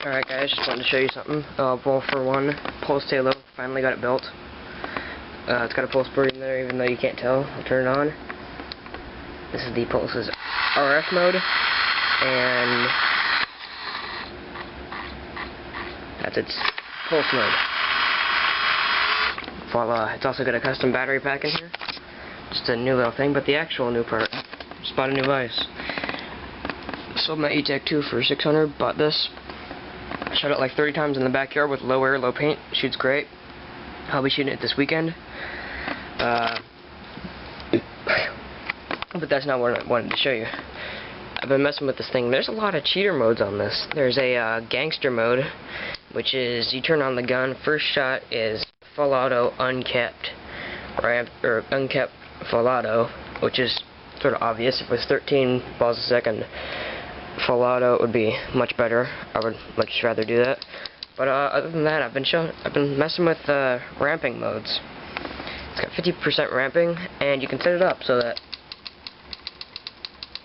Alright guys, just wanted to show you something. Bowl for one, Pulse Halo, finally got it built. It's got a pulse board in there even though you can't tell. I'll turn it on. This is the Pulse's RF mode, and that's its pulse mode. Voila, it's also got a custom battery pack in here. Just a new little thing, but the actual new part, just bought a new vise. Sold my E-Tech 2 for $600, bought this. Shot it like 30 times in the backyard with low air, low paint. Shoots great. I'll be shooting it this weekend. But that's not what I wanted to show you. I've been messing with this thing. There's a lot of cheater modes on this. There's a gangster mode, which is you turn on the gun. First shot is full auto unkept, or unkept full auto, which is sort of obvious. If it was 13 balls a second, full auto would be much better. I would much rather do that. But other than that, I've been messing with ramping modes. It's got 50% ramping, and you can set it up so that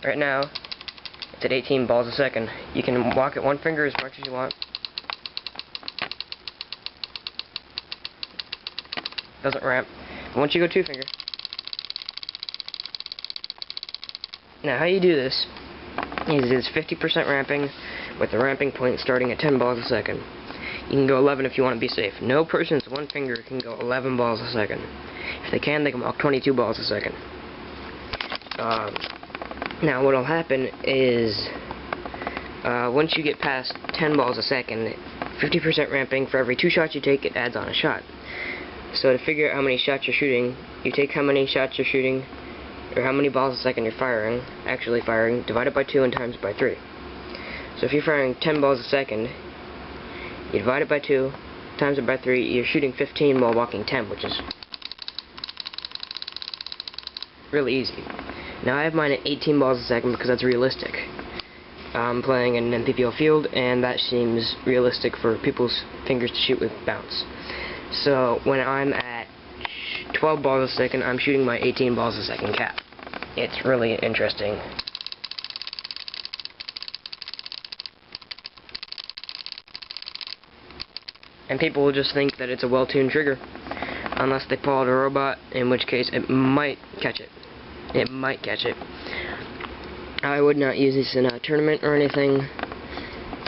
right now it's at 18 balls a second. You can walk it one finger as much as you want. Doesn't ramp. But once you go two finger. Now how you do this is it's 50% ramping with the ramping point starting at 10 balls a second. You can go 11 if you want to be safe. No person's one finger can go 11 balls a second. If they can, they can walk 22 balls a second. Now what will happen is once you get past 10 balls a second, 50% ramping, for every 2 shots you take, it adds on a shot. So to figure out how many shots you're shooting, you take how many shots you're shooting, or how many balls a second you're actually firing, divide it by 2 and times it by 3. So if you're firing 10 balls a second, you divide it by 2, times it by 3, you're shooting 15 while walking 10, which is really easy. Now I have mine at 18 balls a second because that's realistic. I'm playing in an MPPL field, and that seems realistic for people's fingers to shoot with bounce. So when I'm at 12 balls a second, I'm shooting my 18 balls a second cap. It's really interesting. And people will just think that it's a well-tuned trigger, unless they pull out a robot, in which case it might catch it. It might catch it. I would not use this in a tournament or anything,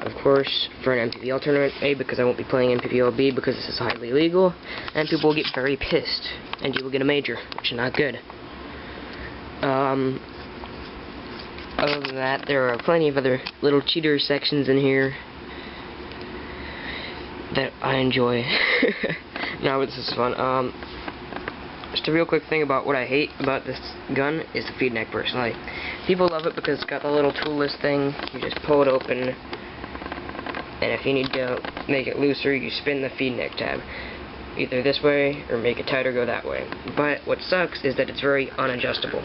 of course, for an MPPL tournament. A, because I won't be playing MPPL. B, because this is highly illegal, and people will get very pissed, and you will get a major, which is not good. Other than that, there are plenty of other little cheater sections in here that I enjoy. No, but this is fun. Just a real quick thing about what I hate about this gun is the feed neck, personally. People love it because it's got the little toolless thing. You just pull it open, and if you need to make it looser, you spin the feed neck tab. Either this way, or make it tighter, go that way. But what sucks is that it's very unadjustable.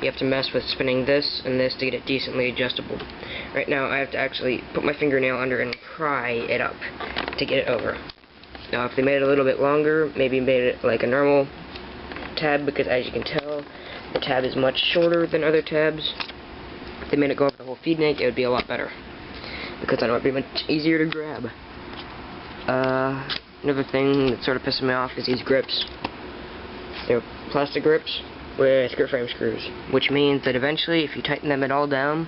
You have to mess with spinning this and this to get it decently adjustable. Right now, I have to actually put my fingernail under and pry it up to get it over. Now, if they made it a little bit longer, maybe made it like a normal tab, because as you can tell, the tab is much shorter than other tabs. If they made it go over the whole feed neck, it would be a lot better, because then it would be much easier to grab. Another thing that sort of pisses me off is these grips. They're plastic grips with grip frame screws, which means that eventually, if you tighten them at all down,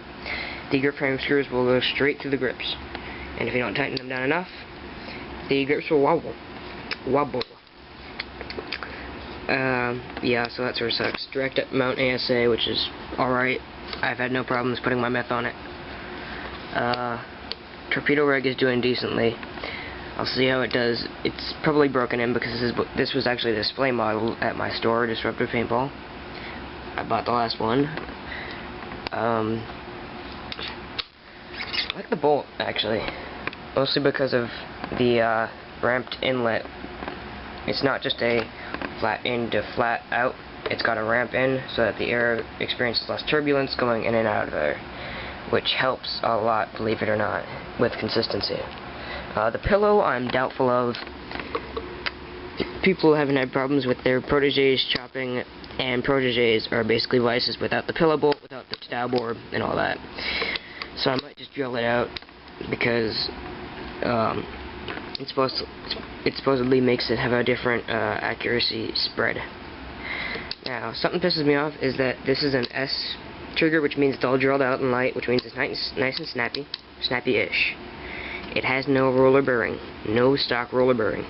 the grip frame screws will go straight through the grips. And if you don't tighten them down enough, the grips will wobble. Yeah, so that sort of sucks. Direct mount ASA, which is alright. I've had no problems putting my meth on it. Torpedo rig is doing decently. I'll see how it does. It's probably broken in because this was actually a display model at my store, Disruptive Paintball. I bought the last one. I like the bolt, actually. Mostly because of the ramped inlet. It's not just a flat in to flat out. It's got a ramp in so that the air experiences less turbulence going in and out of there, which helps a lot, believe it or not, with consistency. The pillow, I'm doubtful of. People haven't had problems with their proteges chopping, and proteges are basically vices without the pillow bolt, without the dowel board, and all that. So I might just drill it out, because it supposedly makes it have a different accuracy spread. Now, something pisses me off is that this is an S trigger, which means it's all drilled out and light, which means it's nice and snappy-ish. It has no roller bearing, no stock roller bearing.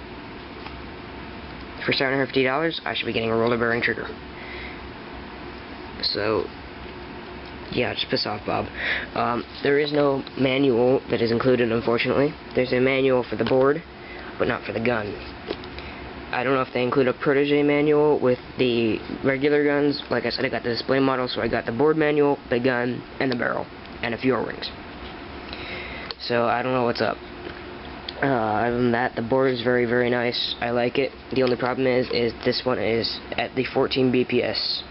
For $750, I should be getting a roller bearing trigger. So, yeah, just piss off, Bob. There is no manual that is included, unfortunately. There's a manual for the board, but not for the gun. I don't know if they include a protege manual with the regular guns. Like I said, I got the display model, so I got the board manual, the gun, and the barrel, and a few O-rings. So, I don't know what's up. Other than that, the board is very, very nice. I like it. The only problem is this one is at the 14 BPS.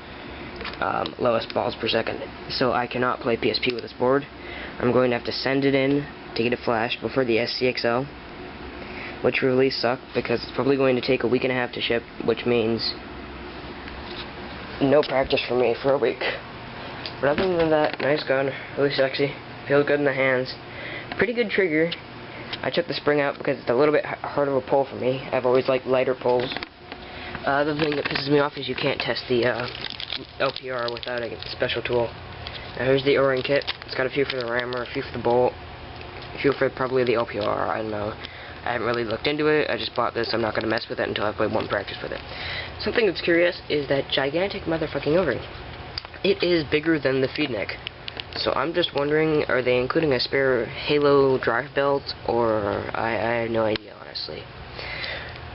Lowest balls per second. So I cannot play PSP with this board. I'm going to have to send it in to get it flashed before the SCXL, which really sucks because it's probably going to take a week and a half to ship, which means no practice for me for a week. But other than that, nice gun, really sexy, feels good in the hands, pretty good trigger. I took the spring out because it's a little bit harder of a pull for me. I've always liked lighter pulls. The other thing that pisses me off is you can't test the LPR without a special tool. Now here's the O-ring kit. It's got a few for the rammer, a few for the bolt, a few for probably the LPR. I don't know. I haven't really looked into it. I just bought this. I'm not going to mess with it until I play one practice with it. Something that's curious is that gigantic motherfucking O-ring. It is bigger than the feed neck. So I'm just wondering, are they including a spare Halo drive belt, or I have no idea, honestly.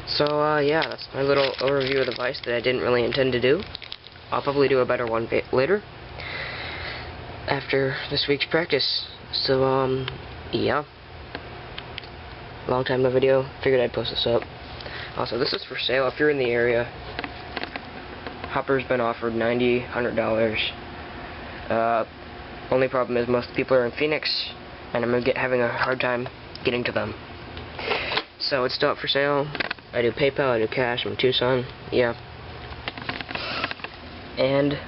So, yeah, that's my little overview of the Vice that I didn't really intend to do. I'll probably do a better one later, after this week's practice. So, yeah. Long time no video, figured I'd post this up. Also, this is for sale if you're in the area. Hopper's been offered $90, $100. Only problem is most people are in Phoenix, and I'm having a hard time getting to them. So it's still up for sale. I do PayPal, I do cash, I'm in Tucson, yeah. And